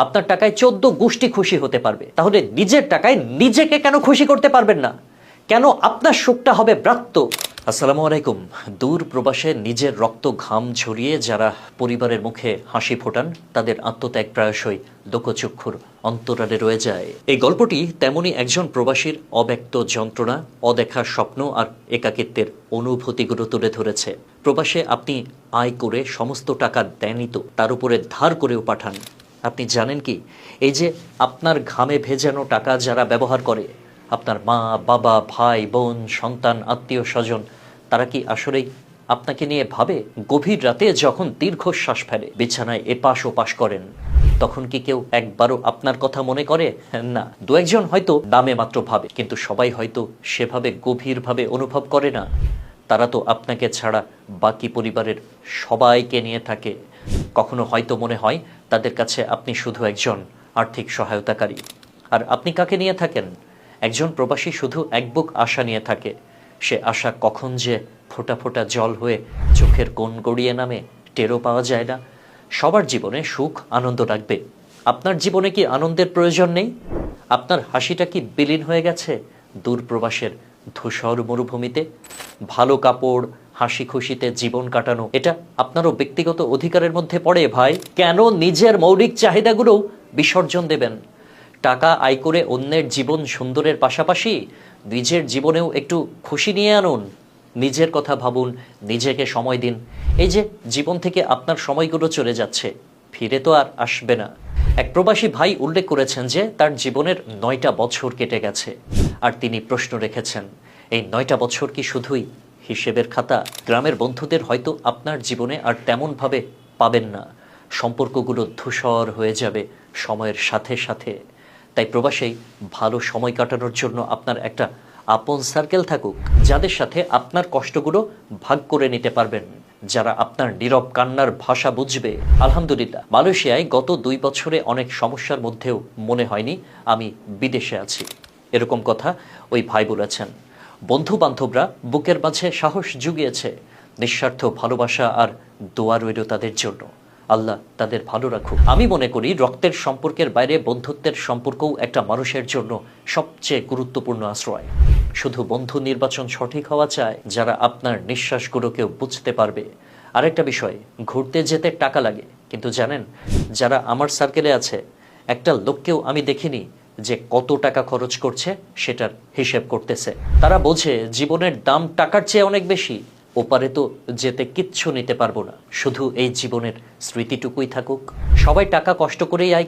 আপনার টাকায় 14 গোষ্ঠী খুশি হতে পারবে, তাহলে নিজের টাকায় নিজেকে কেন খুশি করতে পারবেন না? কেন আপনার সুখটা হবে ব্রাত্য? আসসালামু আলাইকুম। দূর প্রবাসে নিজের রক্ত ঘাম ঝরিয়ে যারা পরিবারের মুখে হাসি ফোটান, তাদের আত্মত্যাগ প্রায়শই লোকচক্ষুর অন্তরালে রয়ে যায়। এই গল্পটি তেমনি একজন প্রবাসীর অব্যক্ত যন্ত্রণা, অদেখা স্বপ্ন আর একাকিত্বের অনুভূতিগুলো তুলে ধরেছে। প্রবাসে আপনি আয় করে সমস্ত টাকা দেনই তো, তার উপরে ধার করেও পাঠান। আপনি জানেন কি, এই যে আপনার ঘামে ভেজানো টাকা যারা ব্যবহার করে, আপনার মা, বাবা, ভাই, বোন, সন্তান, আত্মীয় স্বজন, তারা কি আসলেই আপনাকে নিয়ে ভাবে? গভীর রাতে যখন দীর্ঘশ্বাস ফেলে, বিছানায় এপাশ ওপাশ করেন, তখন কি কেউ একবারও আপনার কথা মনে করে? না, দু একজন হয়তো নামে মাত্র ভাবে, কিন্তু সবাই হয়তো সেভাবে গভীরভাবে অনুভব করে না। তারা তো আপনাকে ছাড়া বাকি পরিবারের সবাইকে নিয়ে থাকে। কখনো হয়তো মনে হয় তাদের কাছে আপনি শুধু একজন আর্থিক সহায়তাকারী। আর আপনি কাকে নিয়ে থাকেন? একজন প্রবাসী শুধু এক বুক আশা নিয়ে থাকে। সে আশা কখন যে ফোঁটা ফোঁটা জল হয়ে চোখের কোণ গড়িয়ে নামে, টেরও পাওয়া যায় না। সবার জীবনে সুখ আনন্দ রাখবে। আপনার জীবনে কি আনন্দের প্রয়োজন নেই? আপনার হাসিটা কি বিলীন হয়ে গেছে দূর প্রবাসের ধূসর মরুভূমিতে? ভালো কাপড়, হাসি খুশিতে জীবন কাটানো, এটা আপনারও ব্যক্তিগত অধিকারের মধ্যে পড়ে ভাই। কেন নিজের মৌলিক চাহিদাগুলো বিসর্জন দেবেন? টাকা আয় করে অন্যের জীবন সুন্দরের পাশাপাশি নিজের জীবনেও একটু খুশি নিয়ে আনুন। নিজের কথা ভাবুন, নিজেকে সময় দিন। এই যে জীবন থেকে আপনার সময়গুলো চলে যাচ্ছে, ফিরে তো আর আসবে না। এক প্রবাসী ভাই উল্লেখ করেছেন যে তার জীবনের 9টা বছর কেটে গেছে, আর তিনি প্রশ্ন রেখেছেন, এই 9টা বছর কি শুধুই হিসেবের খাতা? গ্রামের বন্ধুদের হয়তো আপনার জীবনে আর তেমনভাবে পাবেন না। সম্পর্কগুলো ধূসর হয়ে যাবে সময়ের সাথে সাথে। তাই প্রবাসেই ভালো সময় কাটানোর জন্য আপনার একটা আপন সার্কেল থাকুক, যাদের সাথে আপনার কষ্টগুলো ভাগ করে নিতে পারবেন, যারা আপনার নীরব কান্নার ভাষা বুঝবে। আলহামদুলিল্লাহ, মালয়েশিয়ায় গত 2 বছরে অনেক সমস্যার মধ্যেও মনে হয়নি আমি বিদেশে আছি। এরকম কথা ওই ভাই বলেছেন। বন্ধু বান্ধবরা বুকের মাঝে সাহস জুগিয়েছে। নিঃস্বার্থ ভালোবাসা আর দোয়া রইল তাদের জন্য। আল্লাহ তাদের ভালো রাখুক। আমি মনে করি রক্তের সম্পর্কের বাইরে বন্ধুত্বের সম্পর্কও একটা মানুষের জন্য সবচেয়ে গুরুত্বপূর্ণ আশ্রয়। শুধু বন্ধু নির্বাচন সঠিক হওয়া চায় যারা আপনার নিঃশ্বাসগুলোকেও বুঝতে পারবে। আরেকটা বিষয়, ঘুরতে যেতে টাকা লাগে, কিন্তু জানেন, যারা আমার সার্কেলে আছে, একটা লোককেও আমি দেখিনি যে কত টাকা খরচ করছে সেটার হিসেব করতেছে। তারা বোঝে জীবনের দাম টাকার চেয়ে অনেক বেশি। ওপারে তো যেতে কিচ্ছু নিতে পারবো না, শুধু এই জীবনের স্মৃতিটুকুই থাকুক। সবাই টাকা কষ্ট করেই আয়